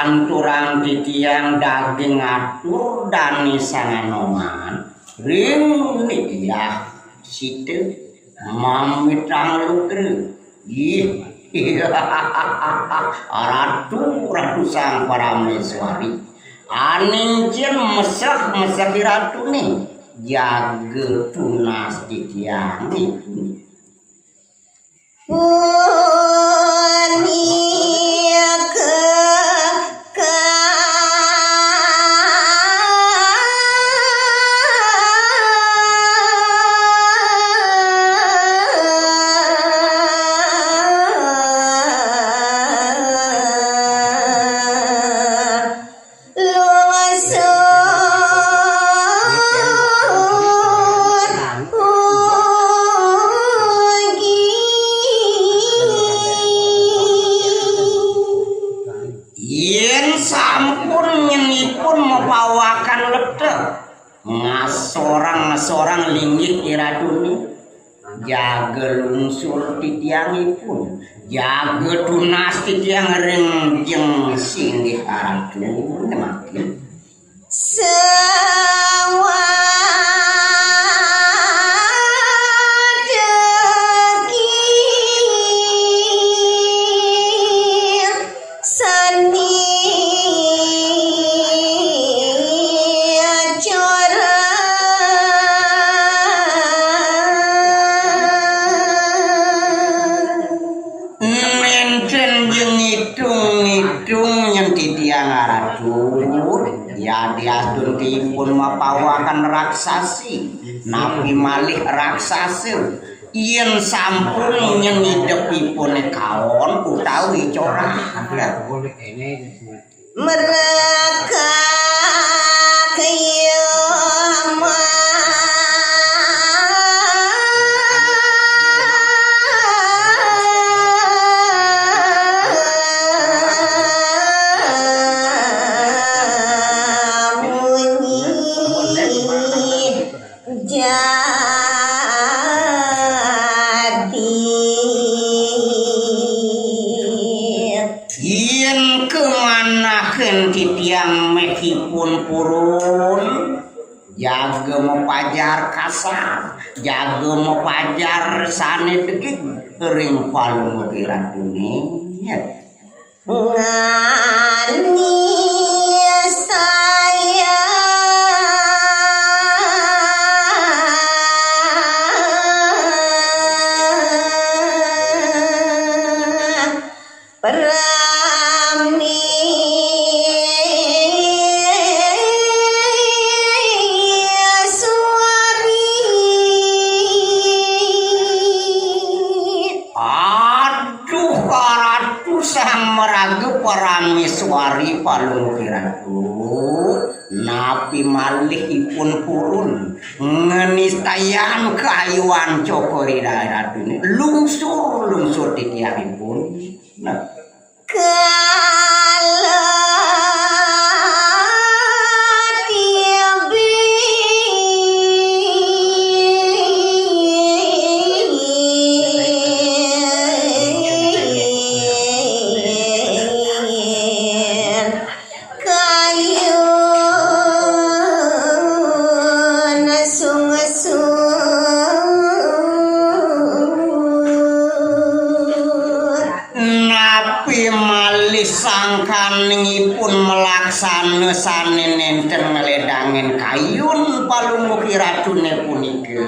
lanturang titiang daging atur dani sanganoman ring ya situ mamitang lutri ih ratu sang parameswari anincin mesek ratu nih jaga tunas titiang itu seorang linggih iraduni jaga lungsur titiangipun jaga tunas titiang rengjeng singgih aratu makin pun mapawakan raksasi napi malih raksasi yen sampun nyengidepipun kaon utawi corak mereka titiang mekipun purun jaga mepajar kasar jaga mepajar sane degit ring palung kiran dunia ngani saya parameswari palung kiratu napi malih ipun purun ngenistayan kayuan cokori ratu lungsur titiangipun nah sangkaningipun melaksana sane nenten meledangin kayun palumuki racune punike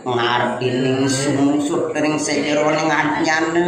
ngarti lingsung sutring sejeroning anyane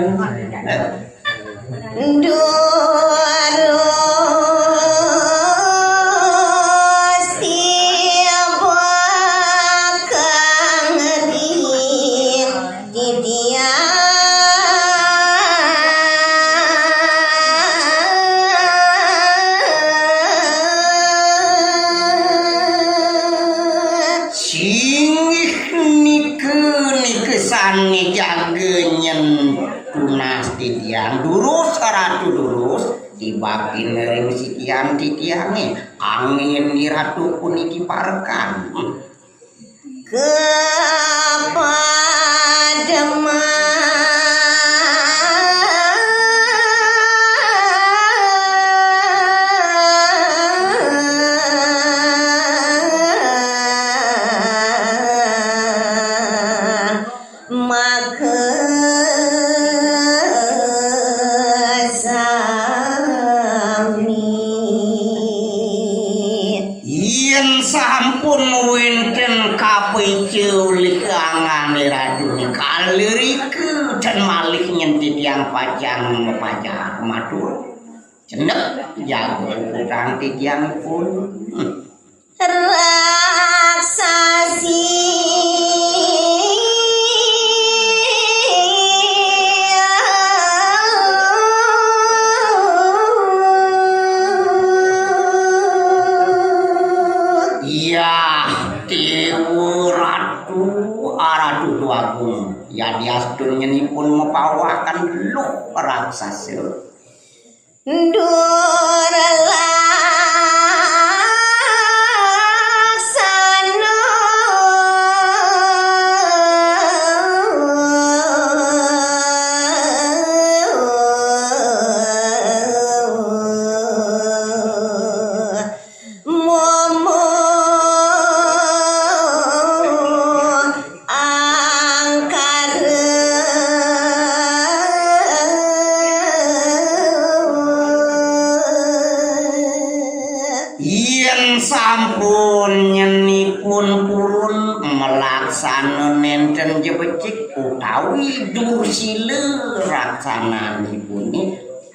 genyen tunas titiang durus ratu durus dibagi nering sikian titiange angin di ratu puniki parkan sampun wenten kapiceulik angane radune kalirikeun can malih nyentit yang pajang pajang matur cenep jago utang titiangipun raksasi Ratu Agung ya diastun nyenipun mepawakan luh raksasa sampun nyenipun purun melaksana nenten jebecik utawi dursile raksananipun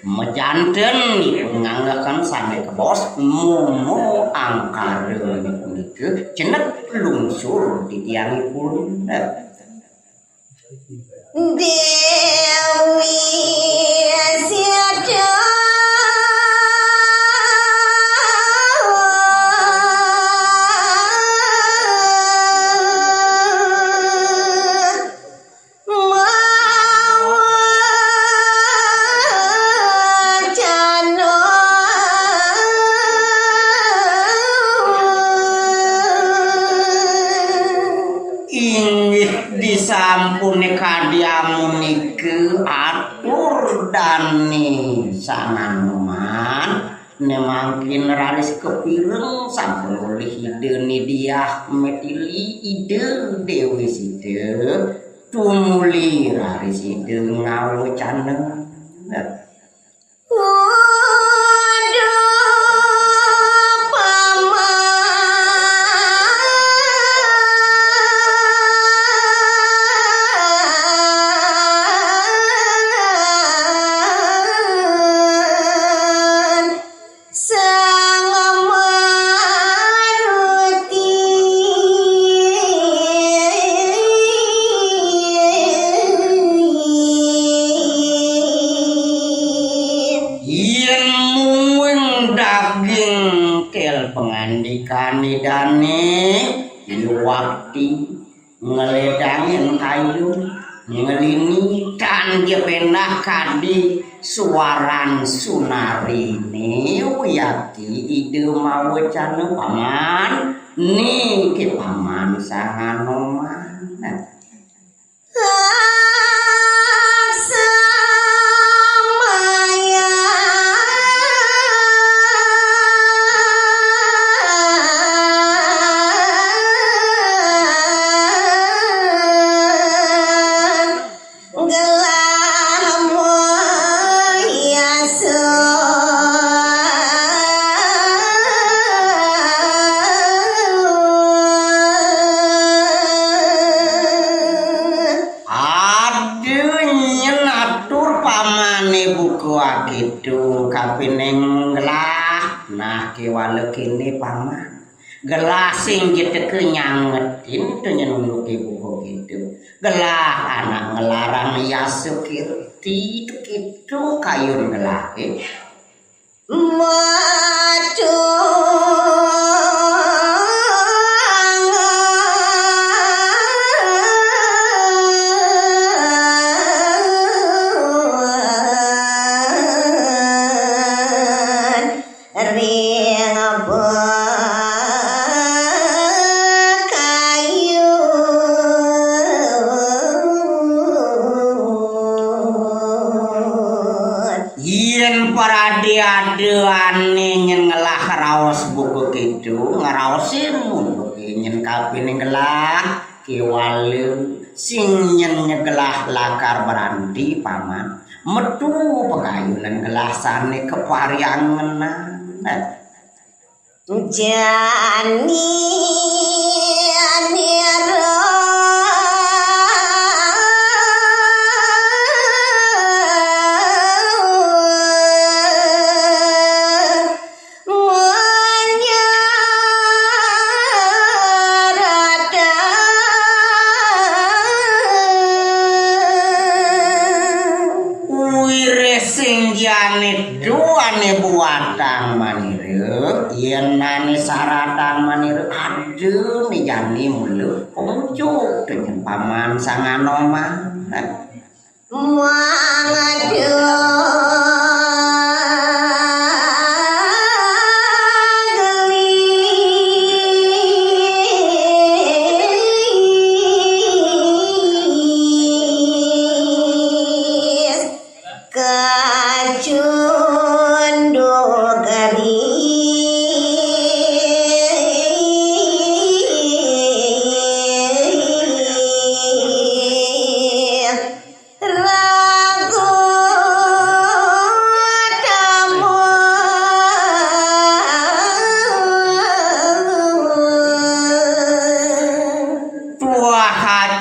mejanten nipun nganggakan sampai ke bos momo angkara nipun cenep lungsur di tiangipun Dewi Asyada disampune kadiamunike atur dani sanganuman nemangkin raris kepireng sampun oleh hideni diah metili ide dewi side tumuli raris ide ngawo caneng pengandikane dane wakti ngeledangin kayu ngelini kan jepenah kadi suaran sunarine yaki ide mau cane paman niki paman sanganoman gitu kapining gelah nah kiwale kini paman gelah sing gitu kenyangetin tuh nyenunduki buku gitu gelah anak ngelarang yasu kirti itu kayun gelah adeane nyen ngelah raos buku kitu ngaraosin untuk nyen kapining gelah kiwaleun sing nyen nyegelah lakar berandi paman metu pegayunan gelah sane kepariangenan jani anira duane buatang maniru yen nani saratan maniru aduh ni jani mulu pengcuk dengan paman sanganoma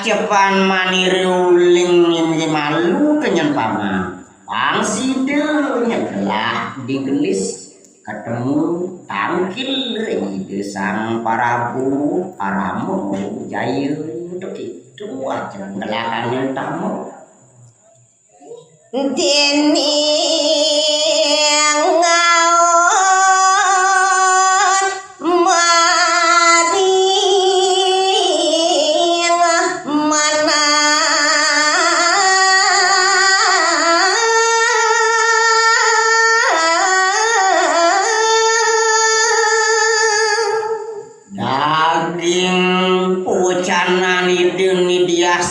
cepan maniru ling malu kenyan paman pangsideu nyegelah digelis ketemu tangkil ide sang parabu paramu jayu begitu aja ngelahan tamu deni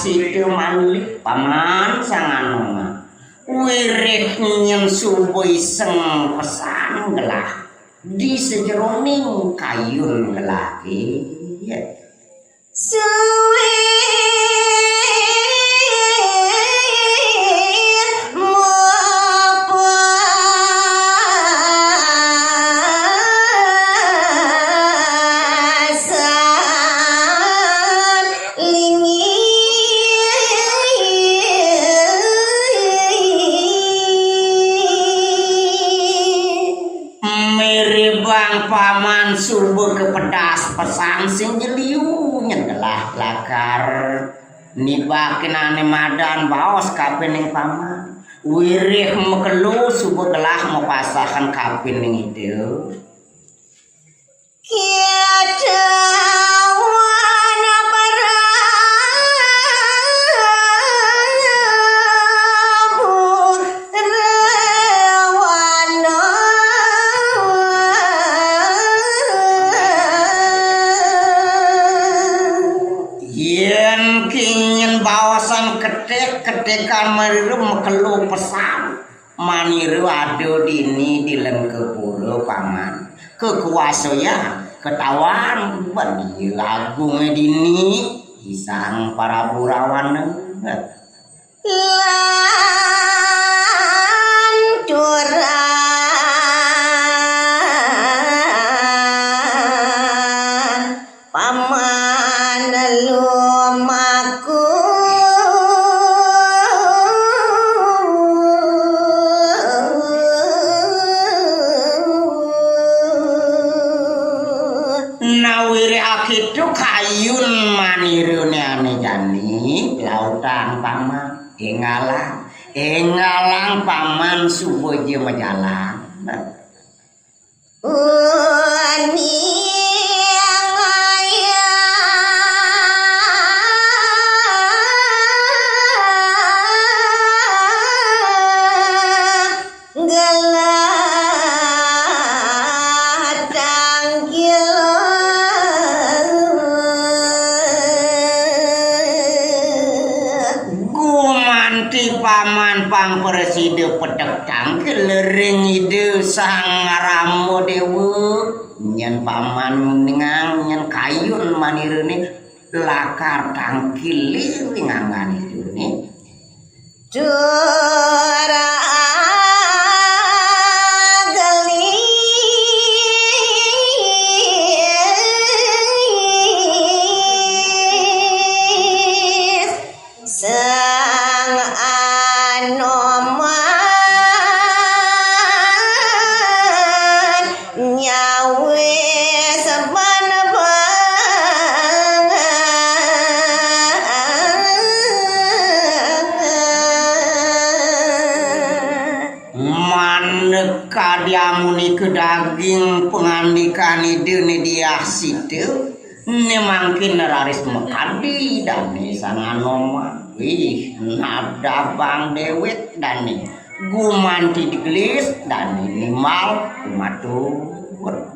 situ malik paman sanganoma wirik nyen subui seng pesan gelah di sejeroning kayun gelah suwi paman subuh ke pedas pesang sing jeliu nyegelah lakar nibakenane madan baos kapening paman wirih mekelu subuh gelah mepasahan kapening itu kiada ketekan maniru mekelu pesan maniru ado dini dilem kepuro paman kekuasaan ketawan bani agung dini isang para burawan paman lumaku nawiri akitu kayun maniru ane jani lautan paman engalang paman subuh je majalan pang preside pedak tangkel lering ide sang ramo dewu nyen paman ningang nyen kayun manirene lakar tangkil wingangan itu nih Jura gelis sang anoman nyawe sabana maneka diamuni ke daging pengandikan ide ne dia situ ne mangkin raris mekadi dan ne sang anoman wih nada bang dewet dan ne gumanti digelis dan ini mau matur